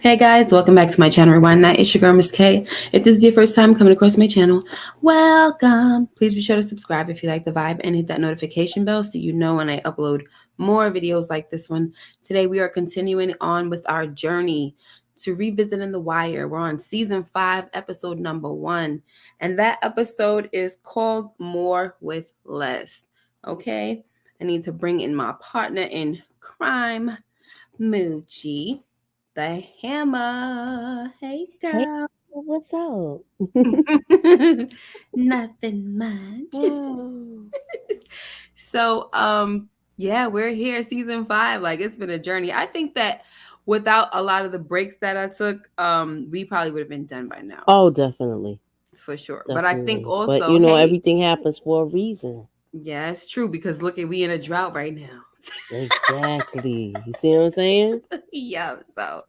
Hey guys, welcome back to my channel, Rewind Night. It's your girl, Miss K. If this is your first time coming across my channel, welcome. Please be sure to subscribe if you like the vibe and hit that notification bell so you know when I upload more videos like this one. Today we are continuing on with our journey to revisiting The Wire. We're on season 5, episode number 1, and that episode is called More with Less. Okay, I need to bring in my partner in crime, Moochie the hammer. Hey, Hey, girl. what's up? Nothing much. Oh, Yeah, we're here, season 5. Like, it's been a journey. I think that without a lot of the breaks that I took, we probably would have been done by now, oh, definitely, for sure. But I think definitely. But also, hey, everything happens for a reason. yeah, it's true because look at we in a drought right now. Exactly. You see what I'm saying? Yeah. So,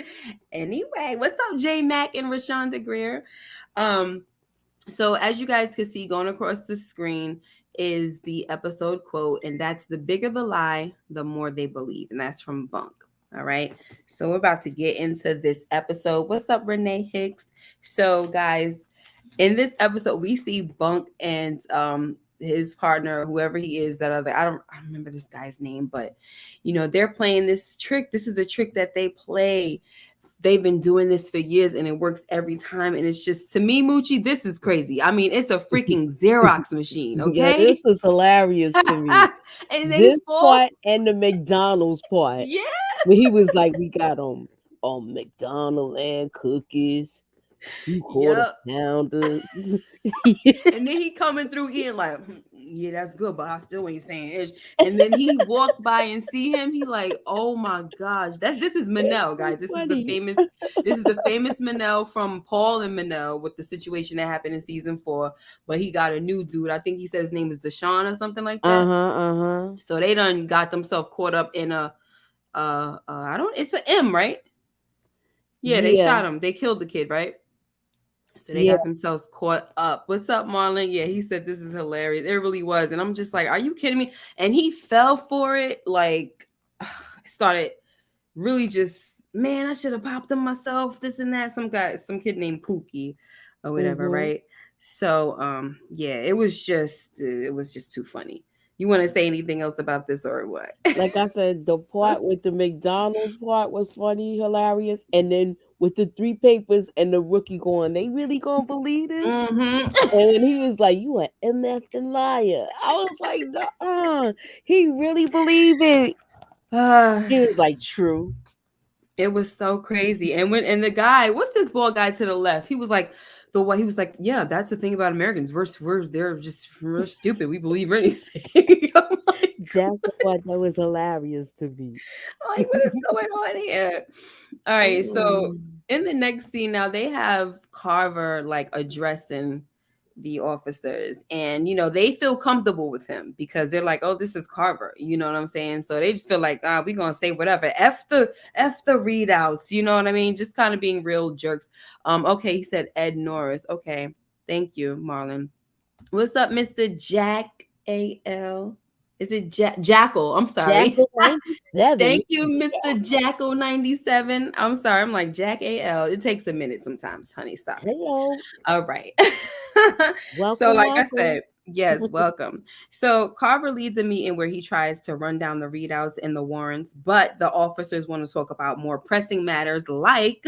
anyway, what's up, J Mac and Rashonda Greer? Um, So, as you guys can see, going across the screen is the episode quote, and that's the bigger the lie, the more they believe. And that's from Bunk. All right. So, we're about to get into this episode. What's up, Renee Hicks? So, guys, in this episode, we see Bunk and his partner, whoever he is, I don't remember this guy's name, but they're playing this trick. This is a trick that they play. They've been doing this for years and it works every time. And it's just, to me, Moochie, this is crazy. I mean, it's a freaking Xerox machine, Yeah, this okay? is hilarious to me. And they This fall. part and the McDonald's part, Yeah. where he was like, "We got McDonald's and cookies, two quarter Yep. pounders." And then he coming through eating like, yeah, that's good, but I still ain't saying ish. And then he walked by and see him. He like, oh my gosh, this is It's Manel, so guys. funny. This is the famous Manel from Paul and Manel with the situation that happened in season 4. But he got a new dude. I think he said his name is Deshaun or something like Uh that. huh. Uh huh. So they done got themselves caught up in a I don't it's an M, right? Yeah, they Yeah. shot him. They killed the kid, right? So they Yeah. got themselves caught up. What's up, Marlon? Yeah, he said this is hilarious. It really was. And I'm just like, are you kidding me? And he fell for it. Like, started really just, man, I should have popped him myself. This and that. Some kid named Pookie or whatever, Mhm. right? So, yeah, it was just too funny. You want to say anything else about this or what? Like I said, the part with the McDonald's part was funny, hilarious, and then with the three papers and the rookie going, they really gonna believe this? Mm-hmm. And when he was like, "You an MF and liar," I was like, he really believe it." He was like, "True." It was so crazy. And the guy, what's this bald guy to the left? He was like the way he was like, yeah, that's the thing about Americans. We're stupid. We believe anything. I'm That's the part that was hilarious to me. what is going on here? All right, so Mm. in the next scene now they have Carver like addressing the officers, and they feel comfortable with him because they're like, oh, this is Carver, you know what I'm saying? So they just feel like, we're gonna say whatever, f the readouts, you know what I mean? Just kind of being real jerks. Okay, he said Ed Norris. Okay, thank you, Marlon. What's up, Mr. Jack AL? Is it Jackal? I'm sorry. Jackal 97. Thank you, Mr. Jackal 97. I'm sorry. I'm like Jack AL. It takes a minute sometimes, honey. Stop it. Hello. All right. So, Welcome, like I welcome. said, yes, welcome. So, Carver leads a meeting where he tries to run down the readouts and the warrants, but the officers want to talk about more pressing matters like,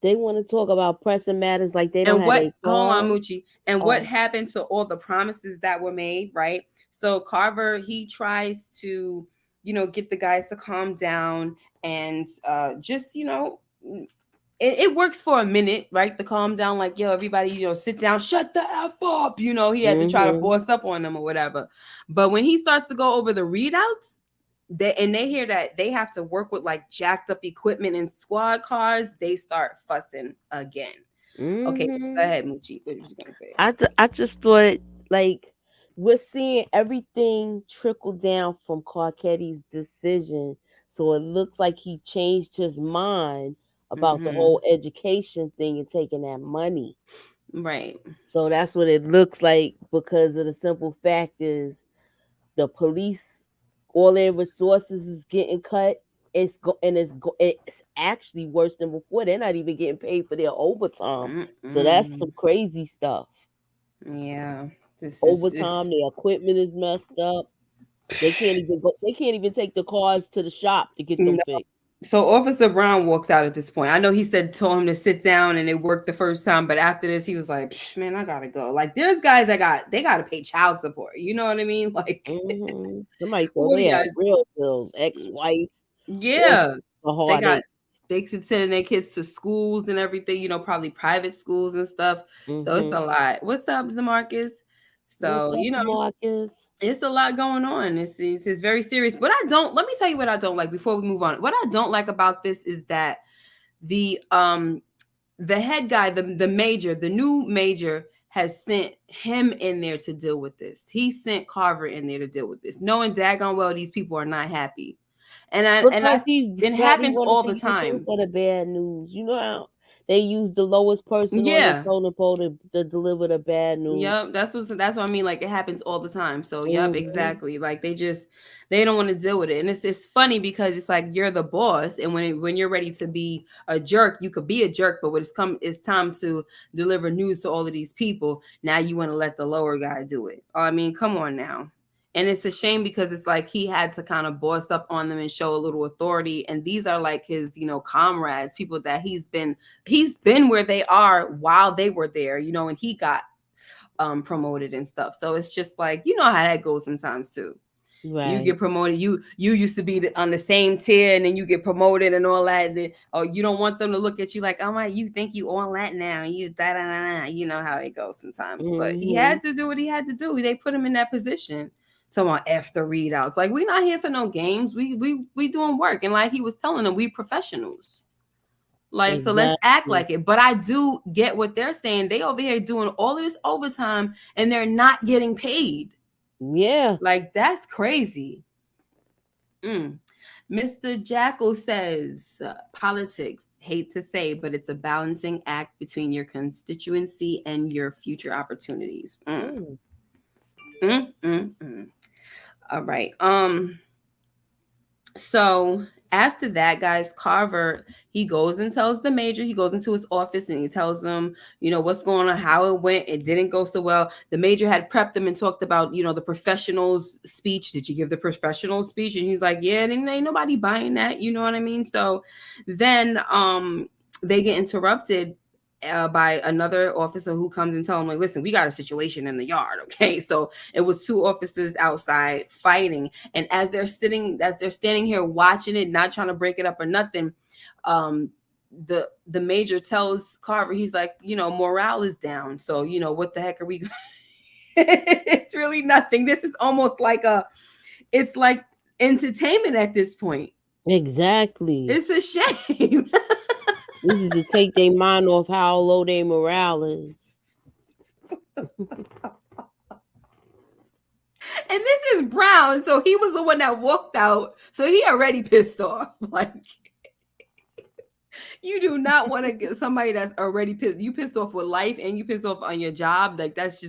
They want to talk about pressing matters like they don't and have what, a hold on, car. Moochie, and what Oh, happened to all the promises that were made, right? So, Carver, he tries to, get the guys to calm down and just, it works for a minute, right? To calm down, like, yo, everybody, sit down, shut the F up. He had to try to mm-hmm. boss up on them or whatever. But when he starts to go over the readouts, they hear that they have to work with like jacked up equipment and squad cars, they start fussing again. Okay, go Mm-hmm. ahead, Moochie. What was you gonna say? I just thought, like, we're seeing everything trickle down from Carcetti's decision. So it looks like he changed his mind about the Mm-hmm. whole education thing and taking that money. Right. So that's what it looks like, because of the simple fact is the police, all their resources is getting cut. it's actually worse than before. They're not even getting paid for their overtime. So that's some Mm-mm. crazy stuff. Yeah, this is Overtime, it's their equipment is messed up. They can't even take the cars to the shop to get them no. fixed. So Officer Brown walks out at this point. I know he said told him to sit down and it worked the first time, but after this he was like, "Psh, man, I gotta go." Like there's guys that they gotta pay child support. You know what I mean? Like Somebody said what do they you had real bills, ex-wife, all Yeah, the they got heartache. they could send their kids to schools and everything, probably private schools and stuff. So it's a Mm-hmm. lot. What's up, Zamarcus? What's So, up, Marcus? it's a lot going on. It's very serious. But let me tell you what I don't like before we move on. What I don't like about this is that the head guy, the major, the new major has sent him in there to deal with this. He sent Carver in there to deal with this, knowing daggone well these people are not happy. Because he It probably happens wanted all to the use him time. for the bad news. You know how they use the lowest person on the Yeah. totem pole to deliver the bad news. Yep, that's what I mean. Like it happens all the time. So yep, Mm-hmm. exactly. Like they don't want to deal with it, and it's funny because it's like you're the boss, and when you're ready to be a jerk, you could be a jerk, but when it's time to deliver news to all of these people. Now you want to let the lower guy do it. I mean, come on now. And it's a shame because it's like he had to kind of boss up on them and show a little authority. And these are like his, comrades, people that he's been where they are while they were there, and he got promoted and stuff. So it's just like how that goes sometimes too. You Right. get promoted. You used to be on the same tier, and then you get promoted and all that. Then, oh, you don't want them to look at you like, oh my, you think you all that now? You da da da da. You know how it goes sometimes. But he Mm-hmm. had to do what he had to do. They put him in that position. So on after readouts, like we not here for no games. We doing work, and like he was telling them, we professionals. Like, so let's act Exactly. like it. But I do get what they're saying. They over here doing all of this overtime and they're not getting paid. Yeah. Like, that's crazy. Mm. Mr. Jackal says, politics, hate to say, but it's a balancing act between your constituency and your future opportunities. Mm. Mm. Mm. All right. So after that, guys, Carver, he goes and tells the major, he goes into his office and he tells him, what's going on, how it went. It didn't go so well. The major had prepped him and talked about, the professional's speech. Did you give the professional speech? And he's like, yeah, and ain't nobody buying that. You know what I mean? So then they get interrupted by another officer who comes and tells them, like, listen, we got a situation in the yard. Okay. So it was two officers outside fighting. And as they're standing here watching it, not trying to break it up or nothing, the major tells Carver, he's like, morale is down. So, what the heck are we it's really nothing. This is almost like it's like entertainment at this point. Exactly. It's a shame. This is to take their mind off how low their morale is. And this is Brown, so he was the one that walked out. So he already pissed off. Like, you do not want to get somebody that's already pissed. You pissed off with life and you pissed off on your job. Like, that's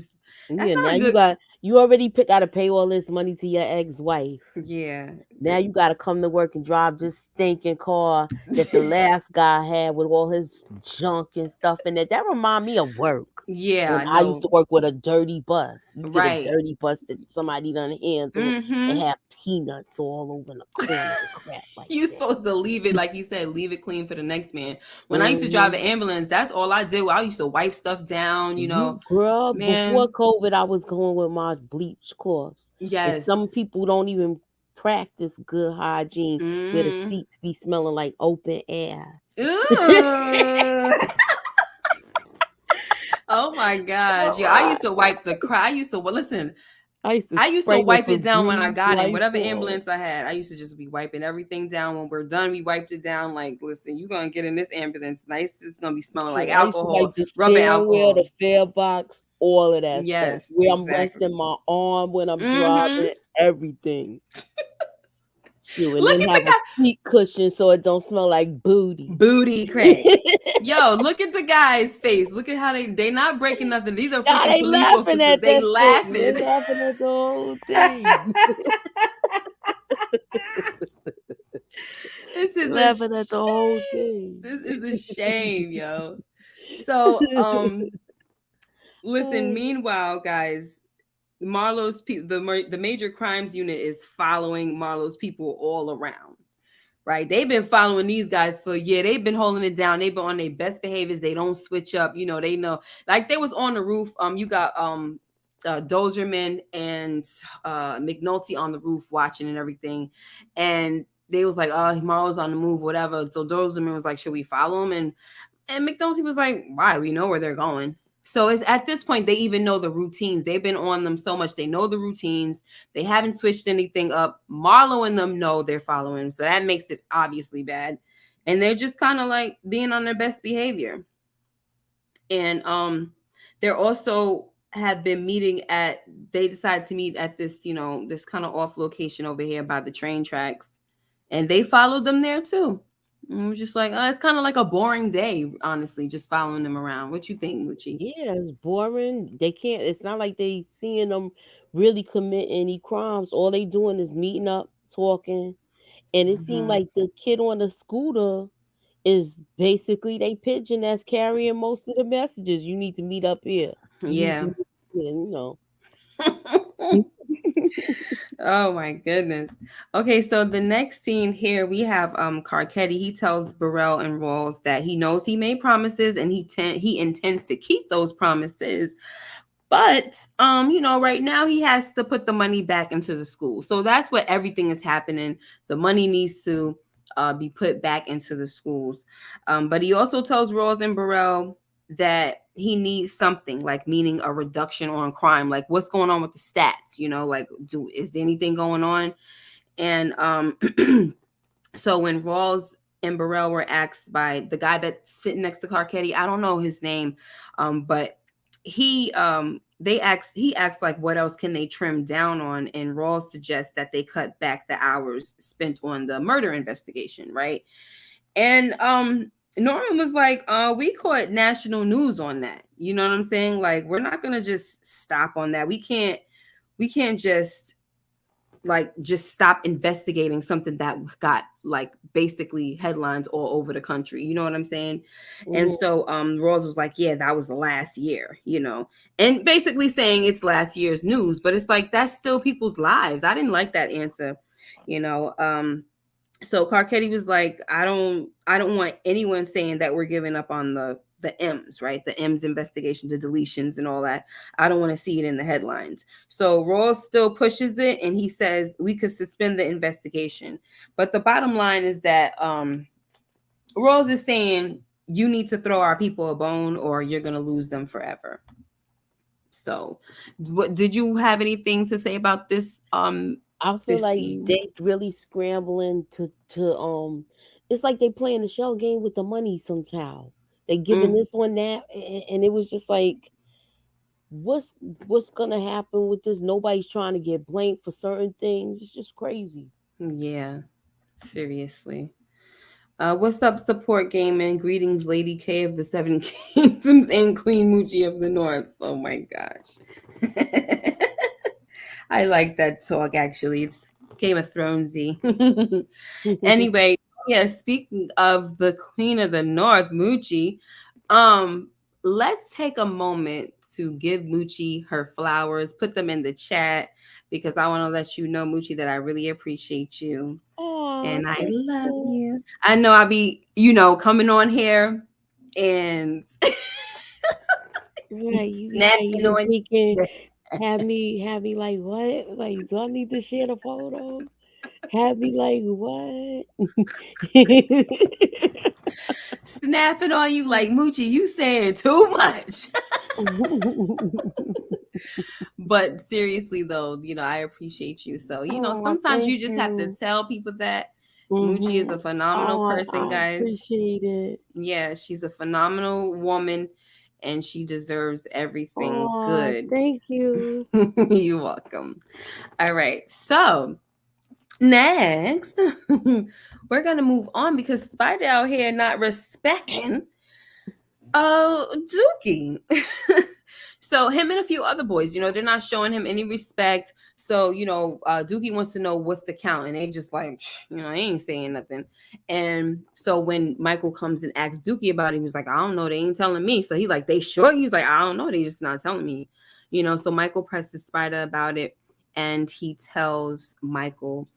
Yeah, now not a good. you already got to pay all this money to your ex-wife. Yeah. Now you got to come to work and drive this stinking car that the last guy had with all his junk and stuff in it. That remind me of work. Yeah, When I I used know. to work with a dirty bus. You get a Right. dirty bus that somebody done handle and Mm-hmm. have peanuts all over the corner and crap like You that. supposed to leave it, like you said, leave it clean for the next man. When I used to drive Hmm. an ambulance, that's all I did. I used to wipe stuff down, Girl, before man. COVID, I was going with my bleach cloths. And Yes. some people don't even practice good hygiene where the Mm. seats be smelling like open ass. Ooh. Oh my gosh. Yeah, I used to wipe the cry. Listen, I used to I used to spray with wipe it some down when I bleach, got in whatever Lysol. ambulance I had. I used to just be wiping everything down. When we're done, we wiped it down. Like, listen, you're gonna get in this ambulance. Nice, it's gonna be smelling like Shit, I used to alcohol, wipe the rubbing steering wheel, alcohol. the fare box, all of that stuff. Yes, Where I'm exactly. resting my arm when I'm Mm-hmm. driving, everything. Shoot, and Look then at have the a guy, seat cushion so it don't smell like booty. booty crack. Yo, look at the guy's face. Look at how they not breaking nothing. These are Nah, freaking they police laughing officers. at They that shit. They laughing. laughing at the whole thing. This is a Laughing at the whole thing. this is a shame, yo. So, listen. Meanwhile, guys, Marlo's people, the major crimes unit is following Marlo's people all around. Right? They've been following these guys for a year. They've been holding it down. They've been on their best behaviors. They don't switch up. You know, they know. Like they was on the roof. You got Dozerman and McNulty on the roof watching and everything. And they was like, oh, Marlo's on the move, whatever. So Dozerman was like, should we follow him? And McNulty was like, why? We know where they're going. So it's at this point they even know the routines. They've been on them so much. They know the routines. They haven't switched anything up. Marlo and them know they're following. So that makes it obviously bad. And they're just kind of like being on their best behavior. And they're also have been meeting at they decided to meet at this, this kind of off location over here by the train tracks. And they followed them there too. And we're just like, it's kind of like a boring day, honestly, just following them around. What you think, Muchi? Yeah, it's boring. They can't. It's not like they seeing them really commit any crimes. All they doing is meeting up, talking, and it seemed Mm-hmm. like the kid on the scooter is basically they pigeon that's carrying most of the messages. You need to meet up here. You need to Yeah. meet here, you know. Oh my goodness. Okay, so the next scene here we have Carcetti. He tells Burrell and Rawls that he knows he made promises and he intends to keep those promises. But right now he has to put the money back into the school. So that's what everything is happening. The money needs to be put back into the schools. But he also tells Rawls and Burrell that he needs something, like meaning a reduction on crime, like what's going on with the stats, like is there anything going on? And so when Rawls and Burrell were asked by the guy that's sitting next to Carcetti, I don't know his name, but he he asked like what else can they trim down on, and Rawls suggests that they cut back the hours spent on the murder investigation, right? And Norman was like, we caught national news on that. You know what I'm saying? Like, we're not gonna just stop on that. We can't just stop investigating something that got like basically headlines all over the country. You know what I'm saying? And Mhm. so Rawls was like, yeah, that was the last year, and basically saying it's last year's news, but it's like that's still people's lives. I didn't like that answer, you know. So Carcetti was like, I don't want anyone saying that we're giving up on the M's, right? The M's investigation, the deletions and all that. I don't want to see it in the headlines. So Rawls still pushes it and he says we could suspend the investigation. But the bottom line is that Rawls is saying you need to throw our people a bone or you're gonna lose them forever. So what did you have anything to say about I feel this like scene? they really scrambling to. It's like they playing the shell game with the money somehow. They giving Mm, this one that, and it was just like, what's what's gonna happen with this? Nobody's trying to get blamed for certain things. It's just crazy. yeah, seriously. What's up, support gaming? Greetings, Lady K of the Seven Kingdoms and Queen Muji of the North. Oh my gosh. I like that talk actually. It's Game of Thronesy. Anyway, yeah, speaking of the Queen of the North, Muji, um, let's take a moment to give Muchi her flowers, put them in the chat because I want to let you know, Muchi, that I really appreciate you Oh, and I thank love you. you. I know I'll be, coming on here and Right, you snapping be on thinking, you. have me like what? Like, do I need to share the photo? Have me like what? Snapping on you like Moochie, you saying too much. But seriously though, I appreciate you. So, Oh, sometimes thank you just have to you. tell people that Moochie is Hmm. a phenomenal Oh, person, I guys. appreciate it. Yeah, she's a phenomenal woman and she deserves everything Oh, good. thank you. You're welcome. All right. So, next, we're gonna move on because Spider out here not respecting Dookie. So him and a few other boys, they're not showing him any respect. So, Dookie wants to know what's the count, and they just like, I ain't saying nothing. And so when Michael comes and asks Dookie about it, he was like, I don't know, they ain't telling me. So he's like, they sure? He's like, I don't know, they just not telling me. So Michael presses Spider about it, and he tells Michael,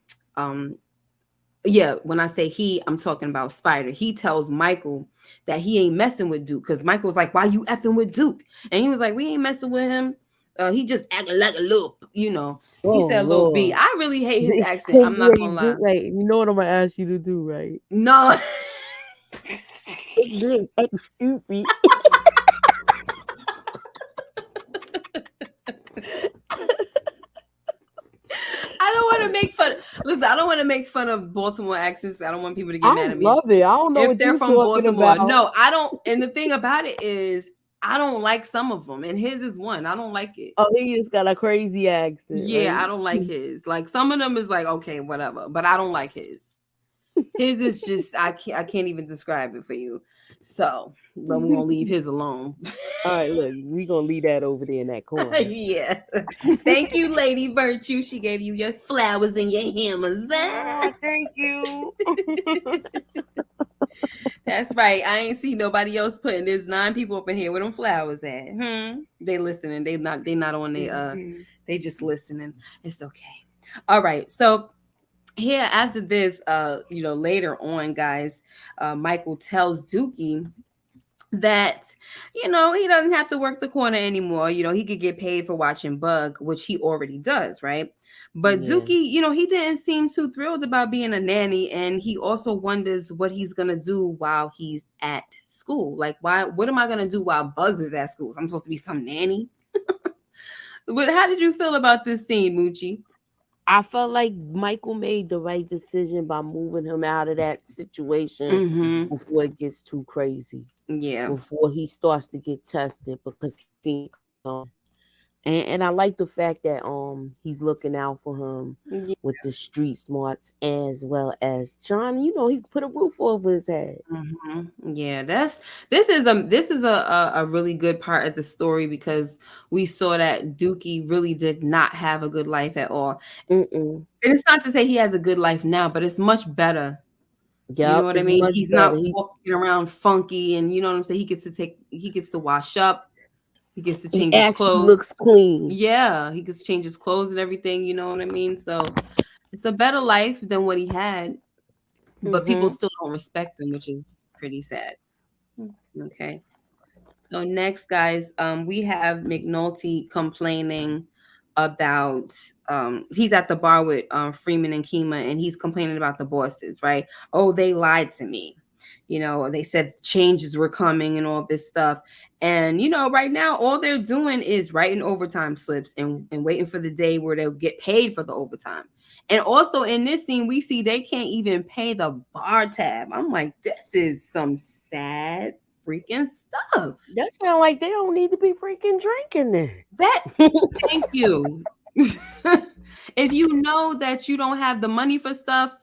yeah, when I say he, I'm talking about Spider. He tells Michael that he ain't messing with Duke, because Michael's like, why you effing with Duke? And he was like, we ain't messing with him. He just acting like a little, he Oh said little B. Lord. I really hate his accent. Hey, I'm not wait, gonna lie. wait, you know what I'm gonna ask you to do, right? No. This is stupid. I don't want to make fun. Listen, I don't want to make fun of Baltimore accents. I don't want people to get I mad at me. love it. I don't know If what they're you're from talking Baltimore, about. no, I don't. And the thing about it is, I don't like some of them, and his is one. I don't like it. Oh, he just got a crazy accent, Yeah, I right? don't like his. Like some of them is like, okay, whatever, but I don't like his. His is just I can't even describe it for you. So we're gonna leave his alone. All right, look, we gonna leave that over there in that corner. Yeah. Thank you, Lady Virtue. She gave you your flowers and your hammers. Oh, thank you. That's right. I ain't see nobody else putting. There's 9 people up in here. Where them flowers at? They listening. They not on their they just listening. It's okay. All right. So here after this, later on, guys, Michael tells Dookie that he doesn't have to work the corner anymore. He could get paid for watching Bug, which he already does, right? But Yeah. Dookie, he didn't seem too thrilled about being a nanny, and he also wonders what he's gonna do while he's at school. Like, what am I gonna do while Bugs is at school? I'm supposed to be some nanny. But how did you feel about this scene, Moochie? I felt like Michael made the right decision by moving him out of that situation Mm-hmm. before it gets too crazy. Yeah. Before he starts to get tested because he seen it coming. And I like the fact that he's looking out for him Yeah. with the street smarts as well as John. He put a roof over his head. Yeah, this is a really good part of the story, because we saw that Dookie really did not have a good life at all. Mm-mm. And it's not to say he has a good life now, but it's much better. You know Yep, what I it's mean? much He's better. not walking around funky, and you know what I'm saying? He gets to wash up, he gets to He change his actually clothes. looks clean. Yeah, he gets to change his clothes and everything, you know what I mean? So it's a better life than what he had, but people Mm-hmm. still don't respect him, which is pretty sad. Okay. So next, guys, we have McNulty complaining about he's at the bar with Freeman and Kima, and he's complaining about the bosses, right? Oh, they lied to me. They said changes were coming and all this stuff. And right now, all they're doing is writing overtime slips and waiting for the day where they'll get paid for the overtime. And also in this scene, we see they can't even pay the bar tab. I'm like, this is some sad freaking stuff. That sounds like they don't need to be freaking drinking then. That Thank you. If you know that you don't have the money for stuff,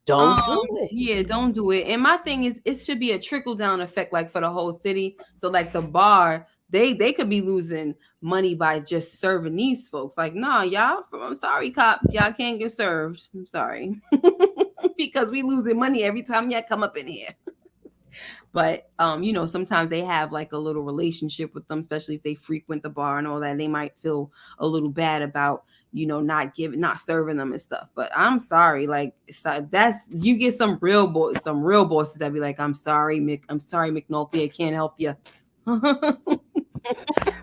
Don't do it. yeah, don't do it. And my thing is, it should be a trickle down effect, like for the whole city. So like the bar, they could be losing money by just serving these folks. Like, nah, y'all, I'm sorry, cops, y'all can't get served. I'm sorry. Because we losing money every time y'all come up in here. But sometimes they have like a little relationship with them, especially if they frequent the bar and all that. They might feel a little bad about not serving them and stuff. But I'm sorry, like that's you get some real bosses that be like, I'm sorry, McNulty, I can't help you.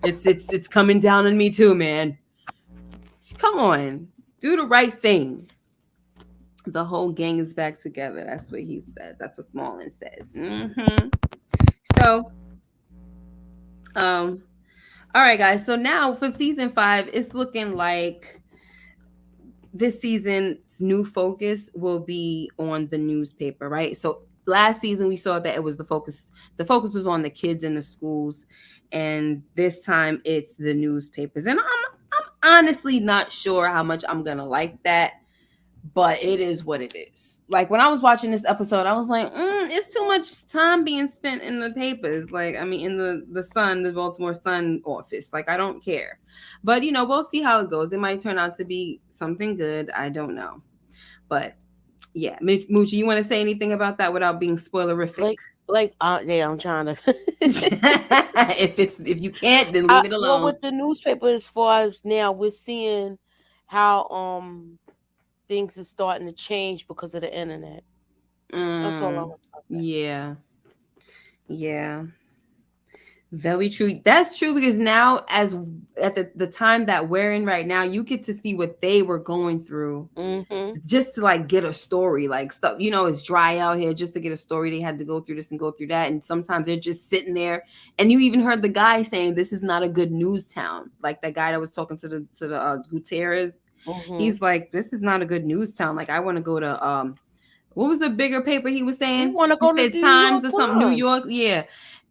It's coming down on me too, man. Come on, do the right thing. The whole gang is back together. That's what he said. That's what Smallin says. So, all right, guys. So now for season 5, it's looking like this season's new focus will be on the newspaper, right? So last season we saw that it was the focus. The focus was on the kids in the schools, and this time it's the newspapers. And I'm honestly not sure how much I'm gonna like that. but it is what it is. Like when I was watching this episode, I was like, it's too much time being spent in the papers. Like, I mean, in the Sun, the Baltimore Sun office. Like, I don't care. But we'll see how it goes. It might turn out to be something good. I don't know. But yeah, Moochie, you want to say anything about that without being spoilerific? Yeah, I'm trying to. If you can't, then leave it Well, alone. with the newspaper, as far as now, we're seeing how things are starting to change because of the internet. That's all I Mm, was gonna say. yeah, yeah. Very true. That's true because now, as at the time that we're in right now, you get to see what they were going through Mhm. just to like get a story. Like stuff, it's dry out here. Just to get a story, they had to go through this and go through that. And sometimes they're just sitting there. And you even heard the guy saying, "This is not a good news town." Like that guy that was talking to the Gutierrez. Mhm. He's like, "This is not a good news town. Like I want to go to what was the bigger paper he was He saying? want to He go to said the New Times York or something, New Times. York. Yeah."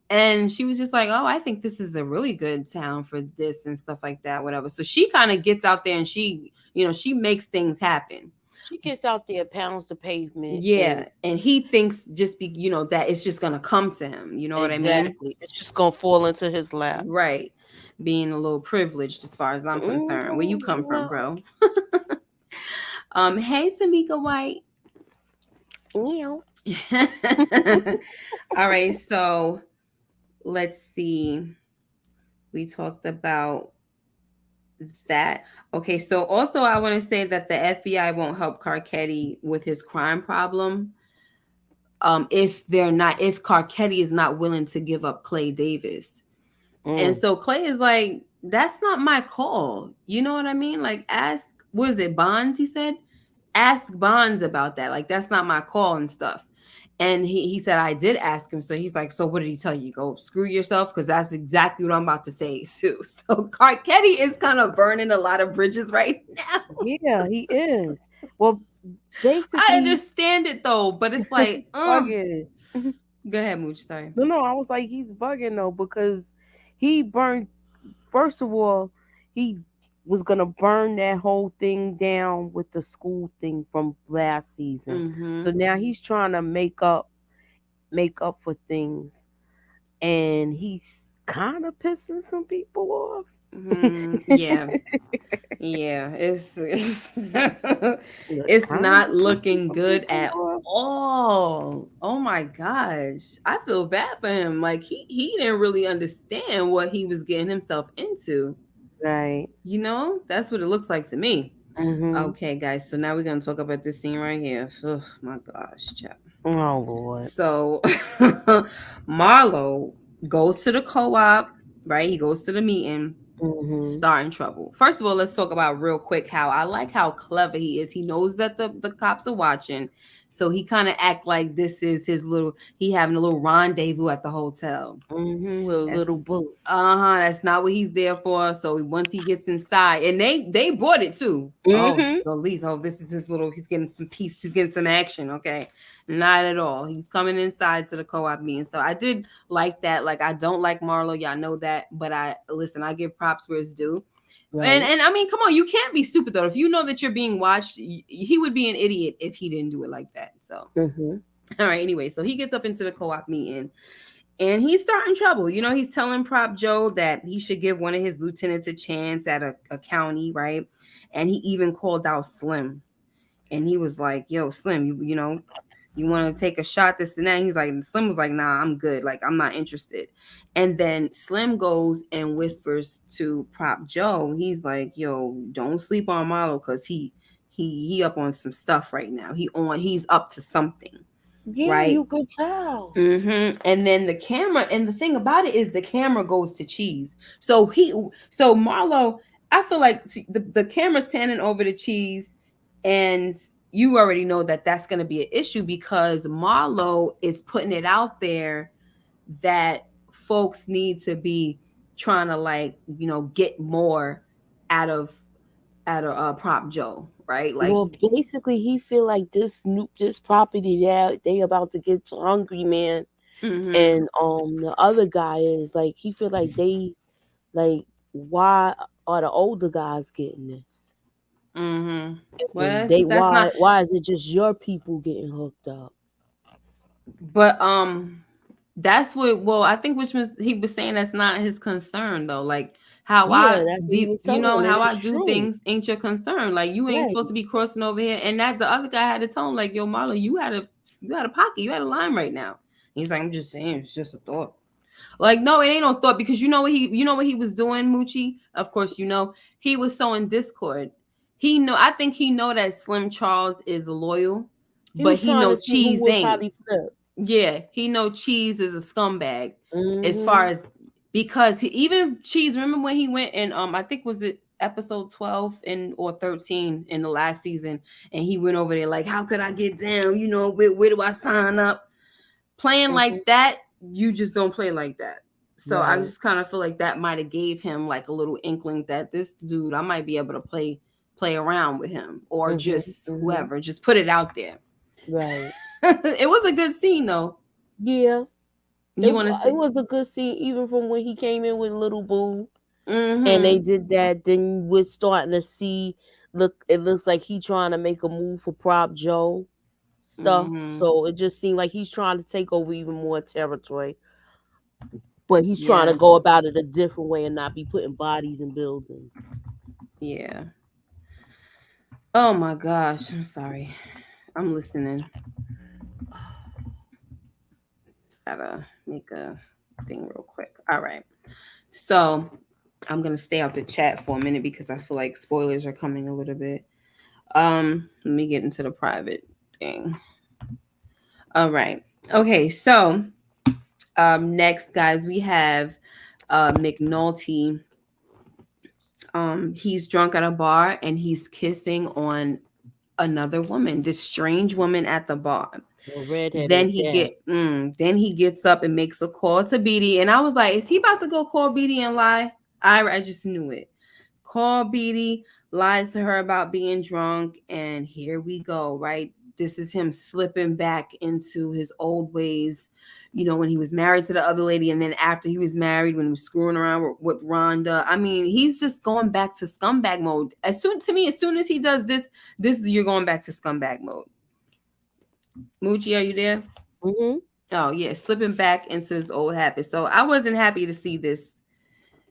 And she was just like, "Oh, I think this is a really good town for this and stuff like that, whatever." So she kind of gets out there and she makes things happen. She gets out there, pounds the pavement, and Yeah, and he thinks just that it's just gonna come to him. You know what I mean? exactly, it's just gonna fall into his lap. Right. Being a little privileged as far as I'm concerned. Where you come from, Well, bro? Hey, Tamika White. yeah. All right, so let's see. We talked about that. Okay, so also I want to say that the FBI won't help Carcetti with his crime problem. If Carcetti is not willing to give up Clay Davis. And Mm. so Clay is like, that's not my call. You know what I mean? Like ask, what is it, Bonds, he said? Ask Bonds about that. Like that's not my call and stuff. And he said, I did ask him. So he's like, so what did he tell you? Go screw yourself? Because that's exactly what I'm about to say too. So Carcetti is kind of burning a lot of bridges right now. Yeah, he is. Well, I basically, understand it though, but it's he's like, bugging. go ahead, Mooch. Sorry. No, I was like, he's bugging though because he burned. First of all, he was gonna burn that whole thing down with the school thing from last season. Mm-hmm. So now he's trying to make up for things, and he's kind of pissing some people off. Yeah. Yeah. It's it's Kind not of pissing looking some good people at off. all. Oh my gosh. I feel bad for him. Like he didn't really understand what he was getting himself into. Right. That's what it looks like to me. Mhm. Okay, guys. So now we're gonna talk about this scene right here. Oh my gosh, chap. Oh Lord. So Marlo goes to the co-op, right? He goes to the meeting, Mhm. starting trouble. First of all, let's talk about real quick how I like how clever he is. He knows that the cops are watching. So he kind of act like this is his little he having a little rendezvous at the hotel. Mhm. With a That's little bullet. that's not what he's there for. So once he gets inside, and they bought it too. Oh, Mhm. so at least this is his little. He's getting some peace. He's getting some action. Okay, not at all. He's coming inside to the co-op meeting. So I did like that. Like I don't like Marlo. Y'all know that, but I listen. I give props where it's due. And Right. and I mean, come on, you can't be stupid though. If you know that you're being watched, he would be an idiot if he didn't do it like that. So Mhm. all right. Anyway, so he gets up into the co-op meeting and he's starting trouble. He's telling Prop Joe that he should give one of his lieutenants a chance at a county, right? And he even called out Slim. And he was like, yo, Slim, you want to take a shot, this and that. And he's like, Slim was like, nah, I'm good. Like, I'm not interested. And then Slim goes and whispers to Prop Joe. He's like, yo, don't sleep on Marlo because he up on some stuff right now. He's up to something, Yeah, right? you could tell. And then the camera, and the thing about it is the camera goes to Cheese. So Marlo, I feel like the camera's panning over to Cheese, and you already know that that's going to be an issue because Marlo is putting it out there that folks need to be trying to like get more out of Prop Joe, right? Like, Well, basically, he feel like this property that they about to get to Hungry Man, mm-hmm, and the other guy is like he feel like they like why are the older guys getting this? Mm-hmm. Well, And they that's not. why is it just your people getting hooked up? But that's what. Well, I think which was he was saying that's not his concern though. Like how Yeah, I that's what he do, was you telling know, them, and how I it's do true. things ain't your concern. Like you ain't Right. supposed to be crossing over here. And that the other guy had to tell him like, yo, Marlo, you had a pocket, you had a line right now. He's like, I'm just saying, it's just a thought. Like, no, it ain't no thought because you know what he was doing, Moochie? Of course you know. He was sowing discord. I think he know that Slim Charles is loyal, He but was he trying know to see who Cheese would ain't. probably flip. Yeah, he know Cheese is a scumbag. As far Mm-hmm. as because even Cheese, remember when he went and I think was it episode 12 and or 13 in the last season, and he went over there like, how could I get down? You know, where do I sign up? Playing Mm-hmm. like that, you just don't play like that. So I Right. just kind of feel like that might have gave him like a little inkling that this dude, I might be able to play around with him or Mm-hmm. just Mm-hmm. whoever, just put it out there. Right. It was a good scene though. Yeah. You want to It say? was a good scene, even from when he came in with Little Boo, and they Mm-hmm. did that. Then we're starting to see. Look, it looks like he trying to make a move for Prop Joe stuff. Mm-hmm. So it just seemed like he's trying to take over even more territory, but he's trying to Yeah. go about it a different way and not be putting bodies in buildings. Yeah. Oh my gosh. I'm sorry. I'm listening. Just gotta make a thing real quick. All right. So I'm gonna stay out the chat for a minute because I feel like spoilers are coming a little bit. Let me get into the private thing. All right. Okay, so next guys, we have McNulty. He's drunk at a bar and he's kissing on another woman, this strange woman at the bar. A redheaded cat. Then he gets up and makes a call to Beatty, and I was like, is he about to go call Beatty and lie? I just knew it. Call Beatty, lies to her about being drunk, and here we go. Right, this is him slipping back into his old ways. You know, when he was married to the other lady, and then after he was married, when he was screwing around with Rhonda. I mean, he's just going back to scumbag mode. As soon as he does this, you're going back to scumbag mode. Moochie, are you there? Mm-hmm. Oh yeah, slipping back into his old habits. So I wasn't happy to see this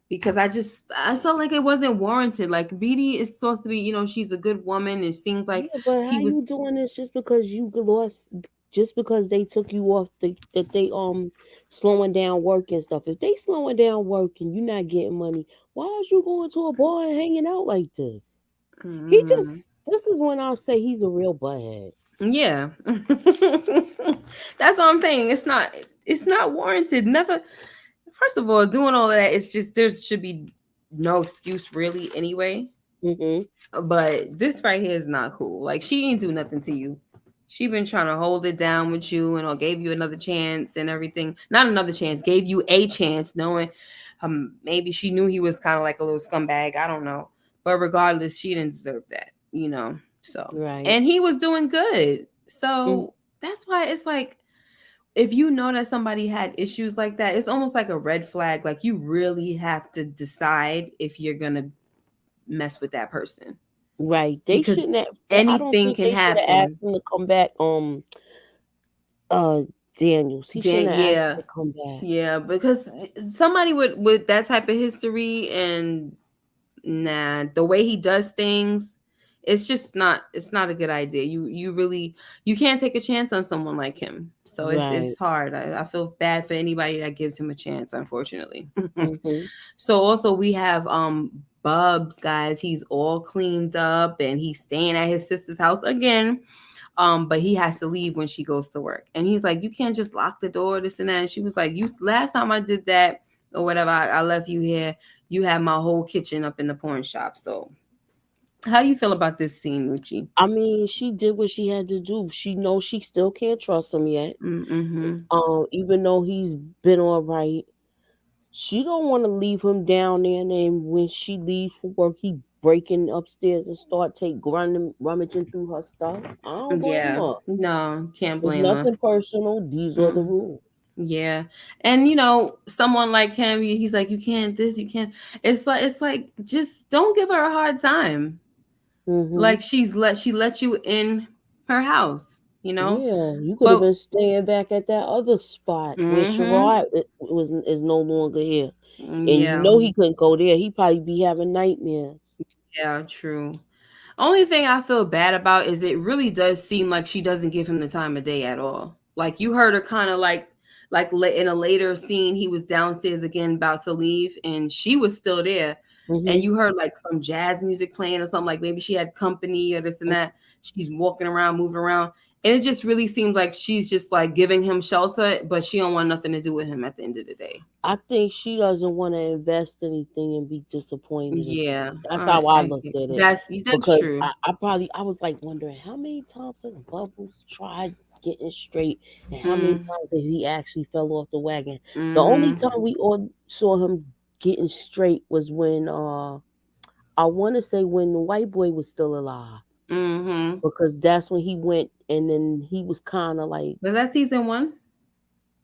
because I felt like it wasn't warranted. Like Beatty is supposed to be, you know, she's a good woman. It seems like Yeah, but he how was. you doing this just because you lost, just because they took you off that they slowing down work and stuff. If they slowing down work and you not getting money, why is you going to a bar and hanging out like this? He Mhm. just This is when I'll say he's a real butthead. Yeah, that's what I'm saying. It's not warranted. Never. First of all, doing all of that, it's just there should be no excuse really anyway. Mm-hmm. But this right here is not cool. Like she ain't do nothing to you. She been trying to hold it down with you and gave you another chance and everything. Not another chance, gave you a chance, knowing maybe she knew he was kind of like a little scumbag. I don't know. But regardless, she didn't deserve that, you know. So Right. and he was doing good. Mm. So that's why it's like if you know that somebody had issues like that, it's almost like a red flag. Like you really have to decide if you're gonna mess with that person Right. They because shouldn't have. I don't anything think can they should have asked happen. him to come back. Uh, Daniels. He shouldn't have asked Yeah, him to come back. yeah, because somebody with that type of history and nah, the way he does things, it's just not. It's not a good idea. You really you can't take a chance on someone like him. So Right. it's hard. I feel bad for anybody that gives him a chance. Unfortunately. Mm-hmm. So also we have Bubs, guys. He's all cleaned up and he's staying at his sister's house again. But he has to leave when she goes to work. And he's like, you can't just lock the door, this and that. And she was like, you last time I did that or whatever, I left you here. You had my whole kitchen up in the pawn shop. So how you feel about this scene, Lucci? I mean, she did what she had to do. She knows she still can't trust him yet. Mm-hmm. Even though he's been all right, she don't want to leave him down there. And then when she leaves for work, he breaking upstairs and start rummaging through her stuff. I don't blame Yeah. her. No, can't It's blame her. nothing personal. These are the Mm. rules. Yeah. And you know, someone like him, he's like, you can't this, you can't. It's like just don't give her a hard time. Mhm. Like she let you in her house, you know? Yeah, you could have But been staying back at that other spot when mm-hmm. Sherrod is no longer here, and you Yeah. know he couldn't go there. He probably be having nightmares. Yeah, true. Only thing I feel bad about is it really does seem like she doesn't give him the time of day at all. Like you heard her kind of in a later scene, he was downstairs again about to leave, and she was still there. And Mhm. you heard like some jazz music playing or something, like maybe she had company or this and that. She's walking around, moving around, and it just really seems like she's just like giving him shelter, but she don't want nothing to do with him at the end of the day. I think she doesn't want to invest anything and be disappointed again. Yeah, That's how I looked at it. that's Because true. I was like wondering how many times has Bubbles tried getting straight and how many Mm, times that he actually fell off the wagon. The only mm-hmm. time we all saw him getting straight was when I want to say when the white boy was still alive, Mm-hmm. because that's when he went and then he was kind of like, Was that season one?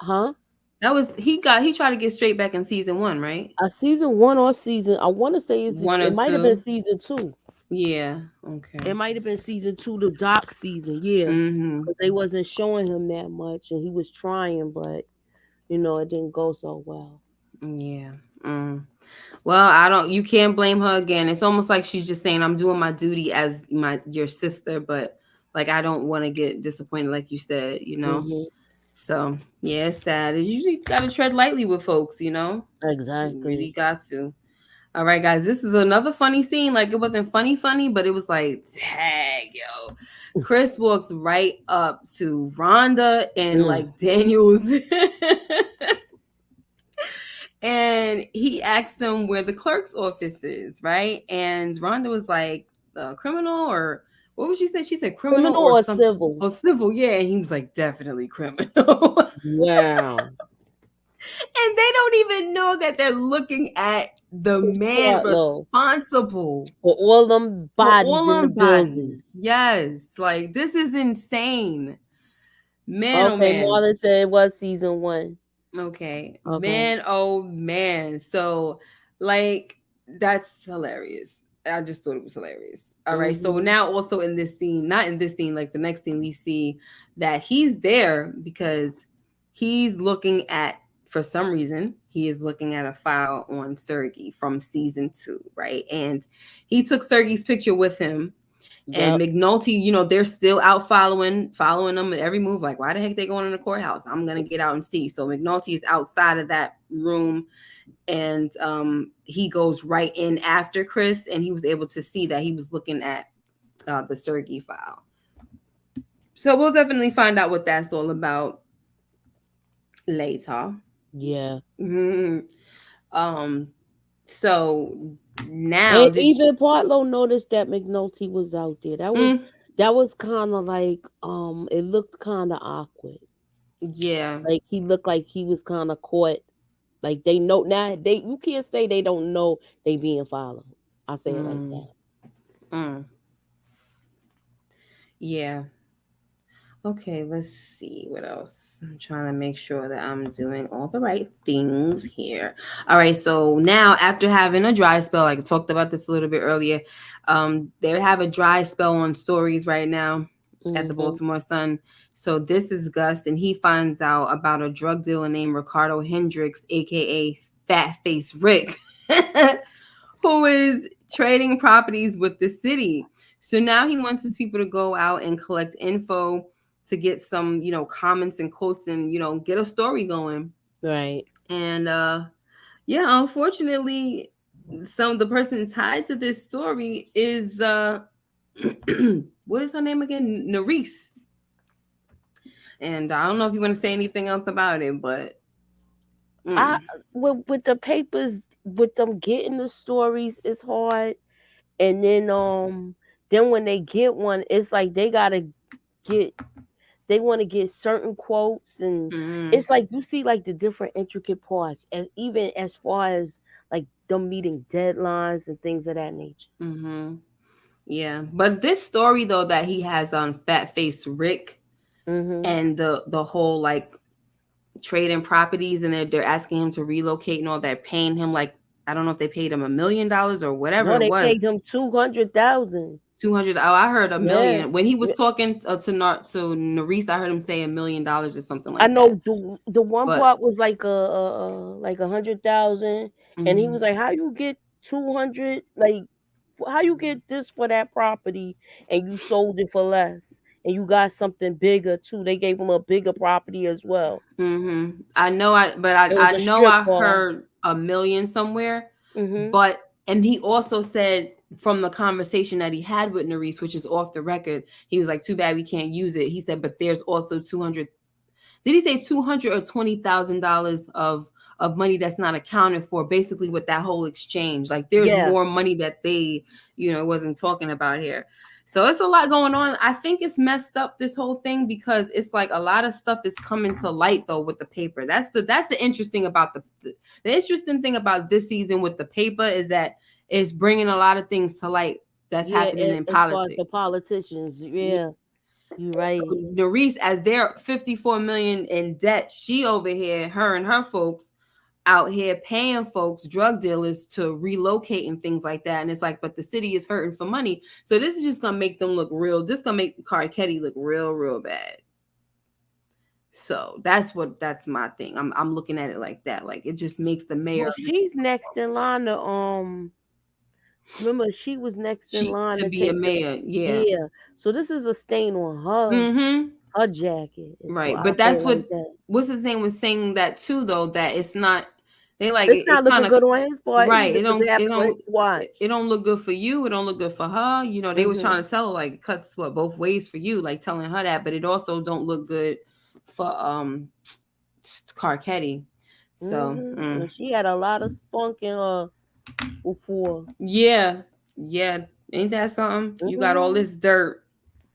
huh? That was he tried to get straight back in season one, right? Season one or season, I want to say One or it might have been two. season two. Yeah. Okay. It might have been season two, the doc season, yeah, Mm-hmm. because they wasn't showing him that much, and he was trying, but it didn't go so well. Yeah. Mm. Well, I don't. You can't blame her again. It's almost like she's just saying, "I'm doing my duty as your sister," but like I don't want to get disappointed, like you said, you know. Hmm. So yeah, it's sad. You usually gotta tread lightly with folks, you know. You really Exactly. got to. All right, guys, this is another funny scene. Like it wasn't funny, but it was like, tag, yo. Chris walks right up to Rhonda and Mm. like Daniels, and he asked them where the clerk's office is, right? And Rhonda was like, criminal or what would she say? She said criminal Criminal or or something. civil? Oh, civil, yeah. And he was like, definitely criminal. Wow. And they don't even know that they're looking at the Chris man Partlow. responsible For all them for bodies all in the our building. bodies. Yes, like this is insane. Man, oh Okay, man. Marlon said it was season one. Okay. Okay. Man, oh man. So, like, that's hilarious. I just thought it was hilarious. All right. So Hmm. now also in this scene, not in this scene, like the next scene, we see that he's there because he's looking at, for some reason, he is looking at a file on Sergey from season 2, right? And he took Sergey's picture with him, and Yep. McNulty, they're still out following them at every move. Like, why the heck they going in the courthouse? I'm gonna get out and see. So McNulty is outside of that room, and he goes right in after Chris, and he was able to see that he was looking at the Sergey file. So we'll definitely find out what that's all about later. Yeah. Mhm. Um. So now, And did even Partlow noticed that McNulty was out there. mm, That was kind of like it looked kind of awkward. yeah. Like he looked like he was kind of caught. Like they know now they you can't say they don't know they being followed. I say it like Mm, that. mm, yeah. Okay, let's see what else. I'm trying to make sure that I'm doing all the right things here. All right, so now after having a dry spell, like I talked about this a little bit earlier, they have a dry spell on stories right now at the Hmm. Baltimore Sun. So this is Gus, and he finds out about a drug dealer named Ricardo Hendricks, aka Fat Face Rick, who is trading properties with the city. So now he wants his people to go out and collect info to get some, comments and quotes and, get a story going. Right. And yeah, unfortunately, the person tied to this story is what is her name again? Nerese. And I don't know if you want to say anything else about it, but I mm, with the papers with them getting the stories, it's hard. And then when they get one, it's like get they want to get certain quotes, and mm, it's like you see like the different intricate parts, and even as far as like them meeting deadlines and things of that nature. mm-hmm. Yeah. But this story though that he has on Fat Face Rick, Hmm. and the whole like trading properties, and they're asking him to relocate and all that, paying him like, I don't know if they paid him $1 million or whatever No, it they was. paid him 200,000. 200. Oh, I heard a Yeah. million when he was talking to Narice. I heard him say $1 million or something I like that. know the one But part was like like 100,000, and he was mhm. like, "How you get 200? Like, how you get this for that property, and you sold it for less, and you got something bigger too? They gave him a bigger property as well. I know It was I a know strip I bar. heard a million somewhere, Mhm. but and he also said from the conversation that he had with Narice, which is off the record, he was like, "Too bad we can't use it." He said, "But there's also 200." Did he say $220,000 of money that's not accounted for? Basically, with that whole exchange, like there's Yeah, more money that they, wasn't talking about here. So it's a lot going on. I think it's messed up this whole thing because it's like a lot of stuff is coming to light though with the paper. That's the interesting about the interesting thing about this season with the paper is that it's bringing a lot of things to light that's yeah. happening in As far as the politics. politicians, yeah, you right. Narice, as they're 54 million in debt, she over here, her and her folks out here paying folks, drug dealers, to relocate and things like that. And it's like, but the city is hurting for money. So this is just gonna make them look real. This is gonna make Carcetti look real, real bad. So that's my thing. I'm looking at it like that. Like it just makes the mayor Well, of the she's next in line to Remember, she was next in she line to to be a take the. mayor. Yeah. Yeah. So this is a stain on Mm-hmm. her jacket. It's Right. I'll But say it that's like what that. what's his name was saying that too though, that it's not they like It's it not kind looking of good on his part right. either because they have It to go don't watch. it don't look good for you. It don't look good for her. They was Mhm. trying to tell like it cuts what both ways for you, like telling her that, but it also don't look good for Carcetti. So Mhm. And she had a lot of spunk in her before. yeah, yeah. Ain't that something? You got all Mhm. this dirt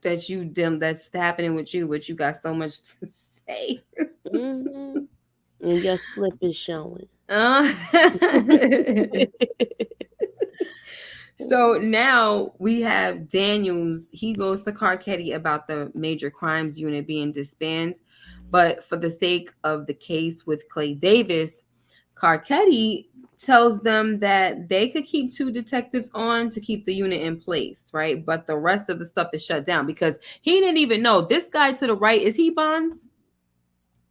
that you dim that's happening with you, but you got so much to say. Mhm. And your slip is showing. Uh, so now we have Daniels. He goes to Carcetti about the major crimes unit being disbanded. But for the sake of the case with Clay Davis, Carcetti tells them that they could keep 2 detectives on to keep the unit in place, right? But the rest of the stuff is shut down because he didn't even know. This guy to the right, is he Bonds?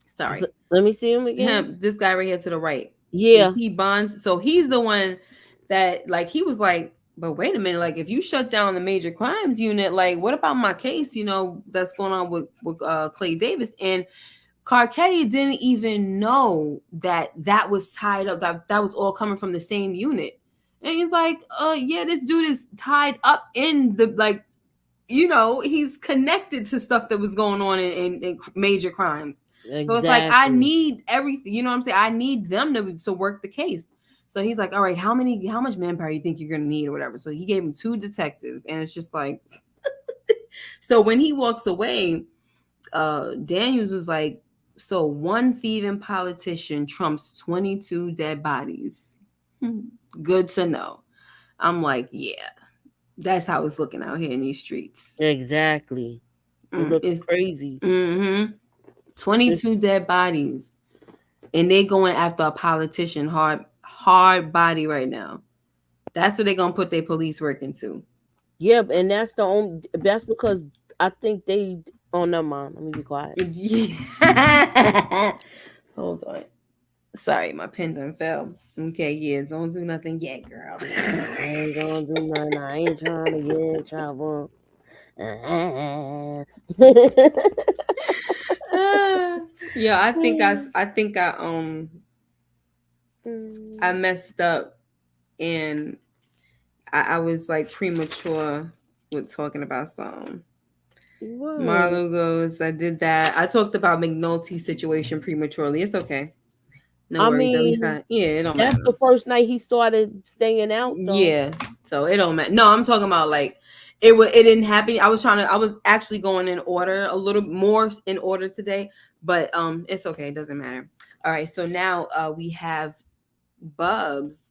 Sorry. Let me see him again. Him, this guy right here to the right, is Yeah. he Bonds? So he's the one that like he was like, but wait a minute, like if you shut down the major crimes unit, like what about my case? That's going on with Clay Davis, and Carcetti didn't even know that was tied up. That was all coming from the same unit, and he's like, yeah, this dude is tied up in the like. He's connected to stuff that was going on in major crimes. So it's like I Exactly. need everything. You know what I'm saying? I need them to work the case. So he's like, all right, how much manpower you think you're gonna need or whatever. So he gave him 2 detectives, and it's just like, so when he walks away, Daniels was like, so one thieving politician trumps 22 dead bodies. Good to know. I'm like, yeah, that's how it's looking out here in these streets. Exactly. It looks It's crazy. mm-hmm. This 22 dead bodies, and they going after a politician hard body right now. That's what they gonna put their police work into. Yeah, and that's because I think they oh never mind. Let me be quiet. Yeah. Hold on. Sorry, my pen done fell. Okay, yeah, don't do nothing yet, girl. I ain't gonna do nothing. I ain't trying to get in trouble. Yeah, I messed up, and I was like premature with talking about something. What? Marlo goes, I did that. I talked about McNulty's situation prematurely. It's okay. No I worries. At least mean, yeah, it don't that's matter. the first night he started staying out, though. Yeah. So it don't matter. No, I'm talking about like it didn't happen. I was actually going in order a little more in order today, but it's okay. It doesn't matter. All right. So now we have Bubs.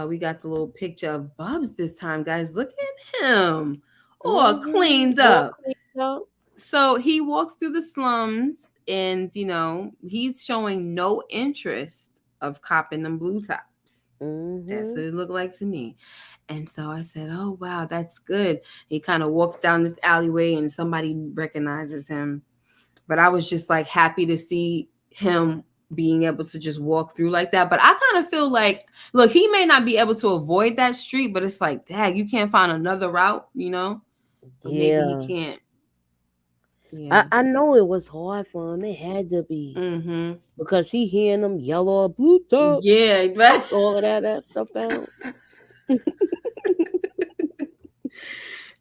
We got the little picture of Bubs this time, guys. Look at him. All cleaned All up. cleaned up. So he walks through the slums and he's showing no interest of copping them blue tops. That's what Mhm. it looked like to me. And so I said, "Oh wow, that's good." He kind of walks down this alleyway and somebody recognizes him. But I was just like happy to see him being able to just walk through like that. But I kind of feel like, look, he may not be able to avoid that street, but it's like, dang, you can't find another route, you know? But maybe he Yeah. can't. I Yeah. I know it was hard for him. It had to be Mm-hmm. because he hearing them yellow blue top, Yeah, right. all of that stuff out.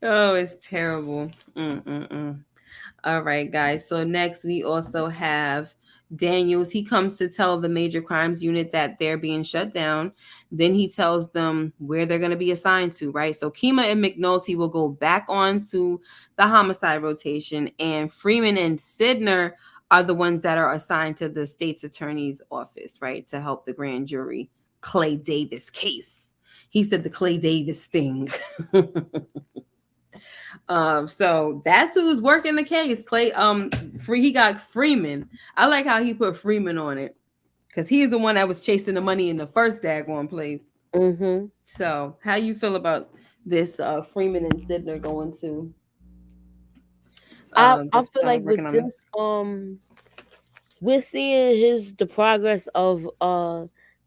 Oh, it's terrible. Mm-mm-mm. All right, guys. So next we also have Daniels. He comes to tell the major crimes unit that they're being shut down. Then he tells them where they're going to be assigned to, right? So Kima and McNulty will go back on to the homicide rotation, and Freeman and Sidner are the ones that are assigned to the state's attorney's office, right? To help the grand jury Clay Davis case. He said the Clay Davis thing. So that's who's working the case. Clay, he got Freeman. I like how he put Freeman on it because he's the one that was chasing the money in the first daggone place. Mhm. So, how you feel about this Freeman and Sidner going to I feel like with working on this this? we're seeing the progress of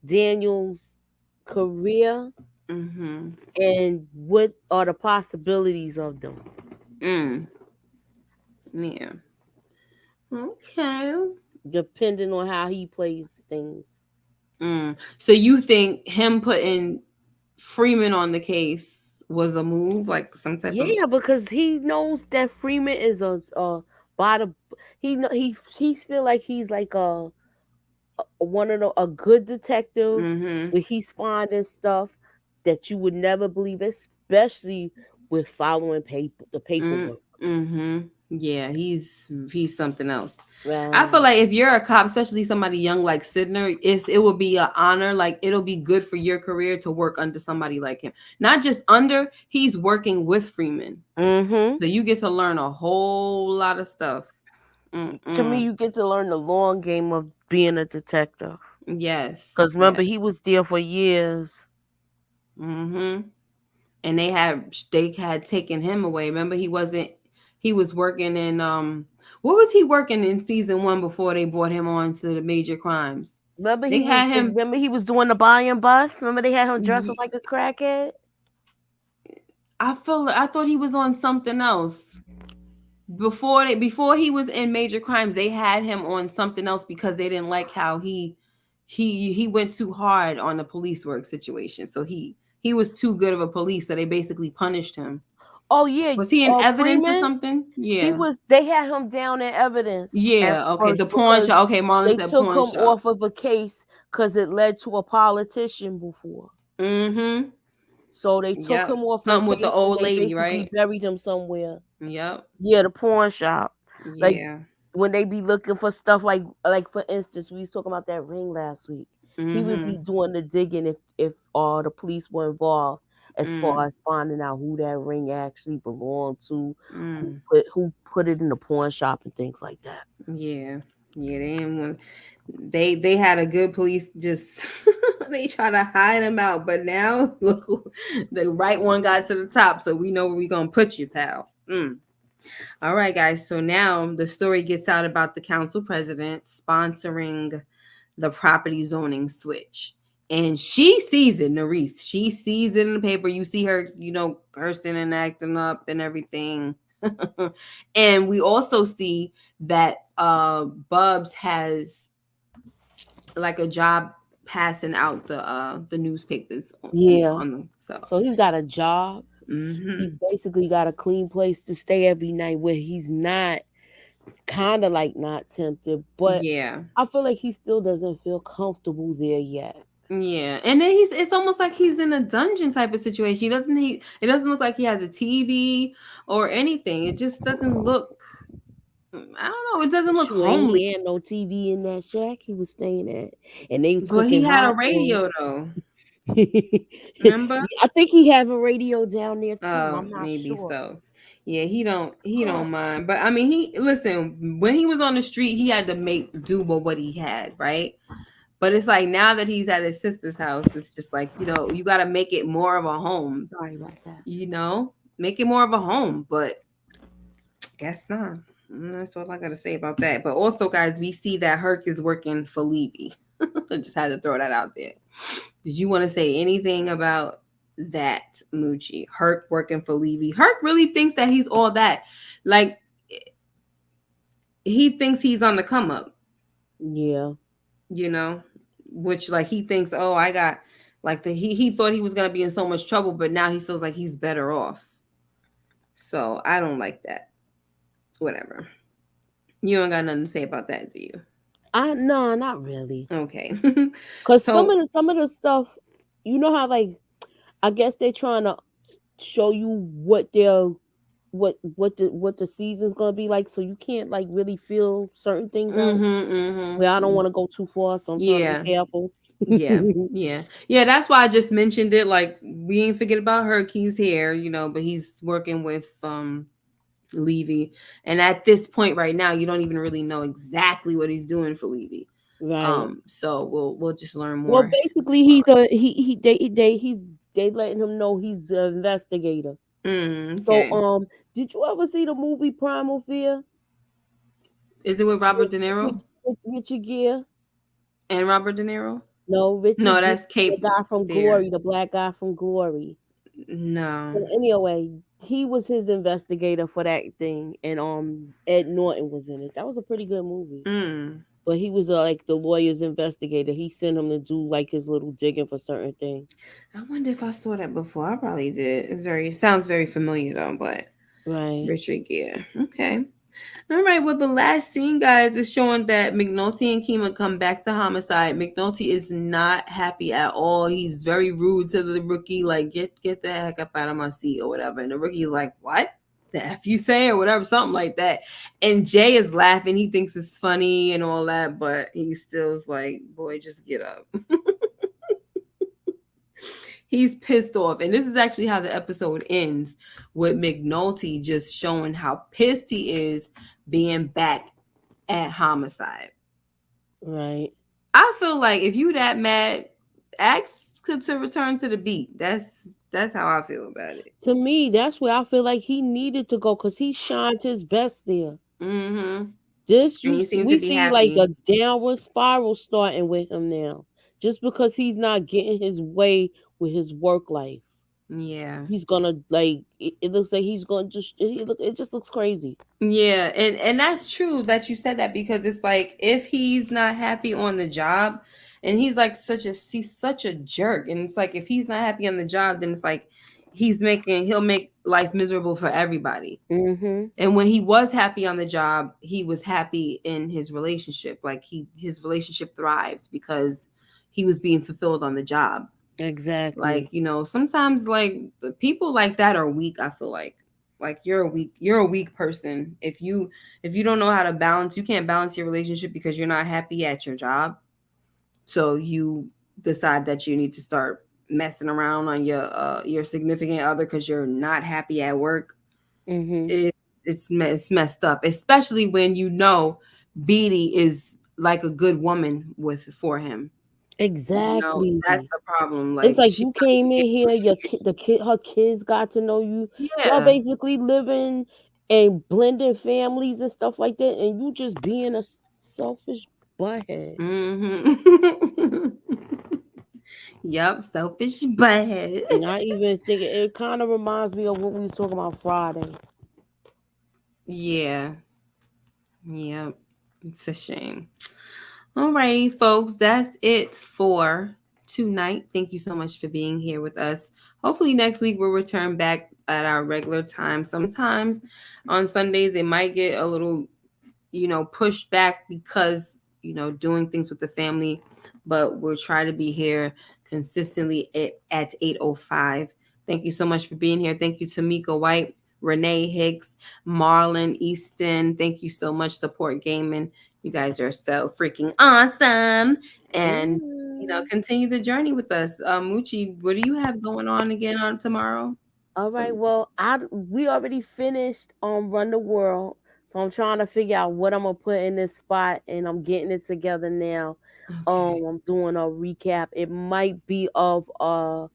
Daniel's career Mm-hmm. and what are the possibilities of them. Mm. Yeah. Okay. Depending on how he plays things. So you think him putting Freeman on the case was a move, like some type of? Yeah, because he knows that Freeman is a by the he feel like he's like one of a good detective Mm-hmm. where he's finding stuff that you would never believe, especially with following the paperwork. Mm-hmm. Yeah, he's something else. I feel Right. like if you're a cop, especially somebody young like Sidner, it will be an honor. Like it'll be good for your career to work under somebody like him. Not just under, he's working with Freeman, Mm-hmm. so you get to learn a whole lot of stuff. To me, Mm-mm. you get to learn the long game of being a detective. Yes, Because remember, yes. he was there for years. Mm-hmm. And they had taken him away. Remember, he wasn't. He was working in What was he working in season one before they brought him on to the major crimes? They had him. Remember he was doing the buy and bus. Remember they had him dressing like a crackhead. I thought he was on something else before he was in major crimes. They had him on something else because they didn't like how he went too hard on the police work situation. So he was too good of a police. So they basically punished him. Oh yeah, Was he in evidence or Freeman. something? He Yeah. was. They had him down in evidence at Yeah. Okay. The first pawn because shop. Okay. Marlon they said took pawn him shop. off of a case because it led to a politician before. Mm-hmm. So they took Yep. him off of the Something with the case and old they lady, basically right? buried him somewhere. Yep. Yeah, the pawn shop. Like Yeah. when they be looking for stuff like for instance, we was talking about that ring last week. He would Mm-hmm. be doing the digging if the police were involved as Mm. far as finding out who that ring actually belonged to, Mm. who put it in the pawn shop and things like that. Yeah. Yeah. They didn't want. They had a good police just they try to hide him out, but now look, the right one got to the top, so we know where we're gonna put you, pal. All right, guys. So now the story gets out about the council president sponsoring the property zoning switch. And she sees it, Nerese. She sees it in the paper. You see her, cursing and acting up and everything. And we also see that Bubs has like a job passing out the newspapers Yeah. on them. So So he's got a job. mm-hmm. He's basically got a clean place to stay every night where he's not kind of like not tempted, but Yeah. I feel like he still doesn't feel comfortable there yet. Yeah, and then it's almost like he's in a dungeon type of situation. It doesn't look like he has a TV or anything. It just doesn't look, I don't know, it doesn't look Sure, ain't homely. he had no TV in that shack he was staying at, and they was But he cooking had a hot for him. radio though. Yeah, Remember? I think he have a radio down there too. Oh, I'm not maybe sure. so. Yeah, he don't mind. But I mean, he listen, when he was on the street, he had to make do with what he had, right? But it's like now that he's at his sister's house, it's just like, you got to make it more of a home, Sorry about that. make it more of a home. But guess not. That's all I got to say about that. But also, guys, we see that Herc is working for Levy. I just had to throw that out there. Did you want to say anything about that, Moochie? Herc working for Levy. Herc really thinks that he's all that. Like, he thinks he's on the come up, Yeah. you know, which like he thinks, oh, I got like he thought he was gonna be in so much trouble, but now he feels like he's better off. So I don't like that. Whatever. You don't got nothing to say about that, do you? No, not really. Okay. Cause some So of the stuff, you know how like I guess they're trying to show you what the season's gonna be like, so you can't like really feel certain things out. Well, I don't mm-hmm. want to go too far, so I'm trying to be Yeah. careful. Yeah. Yeah. Yeah, that's why I just mentioned it. Like we ain't forget about Herc. He's here, but he's working with Levy. And at this point right now, you don't even really know exactly what he's doing for Levy. Right. So we'll just learn Well, more. basically, he's a they letting him know he's the investigator. So, Okay. did you ever see the movie Primal Fear Is it with Robert with, De Niro Richard Gere? and Robert De Niro? No, No, Richard Gere, that's the Cape guy from Fear. Glory, the black guy from Glory. No. So anyway, he was his investigator for that thing, and Ed Norton was in it. That was a pretty good movie. Mm. But he was like the lawyer's investigator. He sent him to do like his little digging for certain things. I wonder if I saw that before. I probably did. It sounds very familiar though, but Right. Richard Gere. Okay. All right. Well, the last scene, guys, is showing that McNulty and Kima come back to homicide. McNulty is not happy at all. He's very rude to the rookie, like get the heck up out of my seat or whatever. And the rookie's like, "What the f you say?" or whatever, something like that. And Jay is laughing. He thinks it's funny and all that, but he still is like, "Boy, just get up." He's pissed off. And this is actually how the episode ends, with McNulty just showing how pissed he is being back at homicide. Right. I feel like if you that mad, ask to return to the beat. That's how I feel about it. To me, that's where I feel like he needed to go because he shined his best there. Mm-hmm. This And he seems to we be see like a happy. downward spiral starting with him now, just because he's not getting his way with his work life. Yeah. He's gonna like it looks like he's gonna it just looks crazy. Yeah, and that's true that you said that, because it's like if he's not happy on the job, and he's such a jerk, and it's like if he's not happy on the job, then it's like he'll make life miserable for everybody. Mm-hmm. And when he was happy on the job, he was happy in his relationship. Like his relationship thrived because he was being fulfilled on the job. Like, Exactly. sometimes like the people like that are weak, I feel like you're a weak person if you don't know how to balance. You can't balance your relationship because you're not happy at your job, so you decide that you need to start messing around on your significant other because you're not happy at work. Mm-hmm. It's messed up, especially when Beatty is like a good woman with for him. That's Exactly. the problem. It's Like like she's you not came in here, getting your kid, her kids got to know you. Y'all yeah. basically living and blending families and stuff like that, and you just being a selfish butthead. Mm-hmm. Yep, selfish butthead. Not even thinking. It kind of reminds me of what we was talking about Friday. Yeah. Yep. It's a shame. Alrighty, folks, that's it for tonight. Thank you so much for being here with us. Hopefully next week we'll return back at our regular time. Sometimes on Sundays it might get a little, pushed back because, doing things with the family, but we'll try to be here consistently at 8:05. Thank you so much for being here. Thank you to Mika White, Renee Hicks, Marlon Easton. Thank you so much, Support Gaming. You guys are so freaking awesome. And continue the journey with us. Moochie, what do you have going on again on tomorrow? All So right. Well, we already finished Run the World. So I'm trying to figure out what I'm gonna put in this spot, and I'm getting it together now. Okay. I'm doing a recap. It might be of all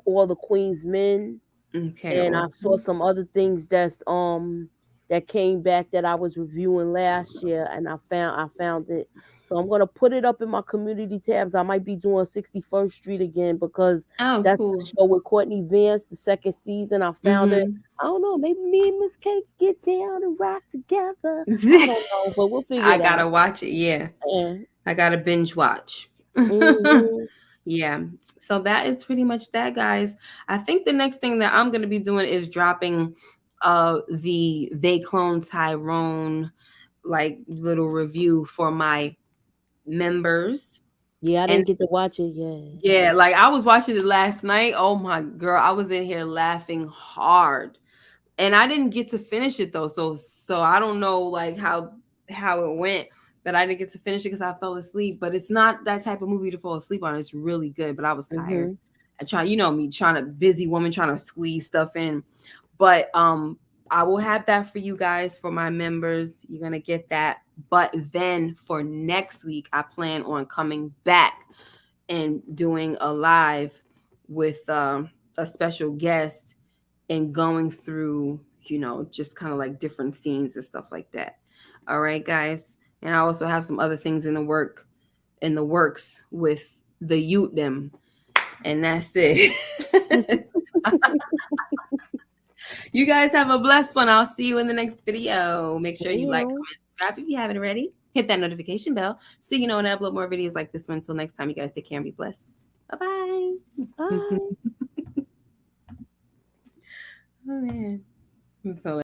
the Queen's Men, Okay. and I saw Awesome. some other things that came back that I was reviewing last year, and I found it. So I'm gonna put it up in my community tabs. I might be doing 61st Street again because Oh, that's the cool. show with Courtney Vance, the second season. I found it. Mm-hmm. I don't know. Maybe me and Miss Kate get down and rock together. I don't know, but we'll figure I it gotta out. watch it. Yeah. And, I gotta binge watch. hmm Yeah. So that is pretty much that, guys. I think the next thing that I'm gonna be doing is dropping the They Clone Tyrone like little review for my members. Yeah, I And didn't get to watch it yet. yeah, like I was watching it last night. Oh my girl, I was in here laughing hard. And I didn't get to finish it though. So I don't know like how it went, but I didn't get to finish it because I fell asleep. But it's not that type of movie to fall asleep on. It's really good, but I was tired. Hmm I try, you know me, trying to busy woman trying to squeeze stuff in. But I will have that for you guys for my members. You're gonna get that. But then for next week, I plan on coming back and doing a live with a special guest and going through, just kind of like different scenes and stuff like that. All right, guys. And I also have some other things in the works with the youth them. And that's it. You guys have a blessed one. I'll see you in the next video. Make sure you like, Yeah. comment, subscribe if you haven't already. Hit that notification bell so you know when I upload more videos like this one. Until next time, you guys take care and be blessed. Bye bye. Bye. Oh man. I'm so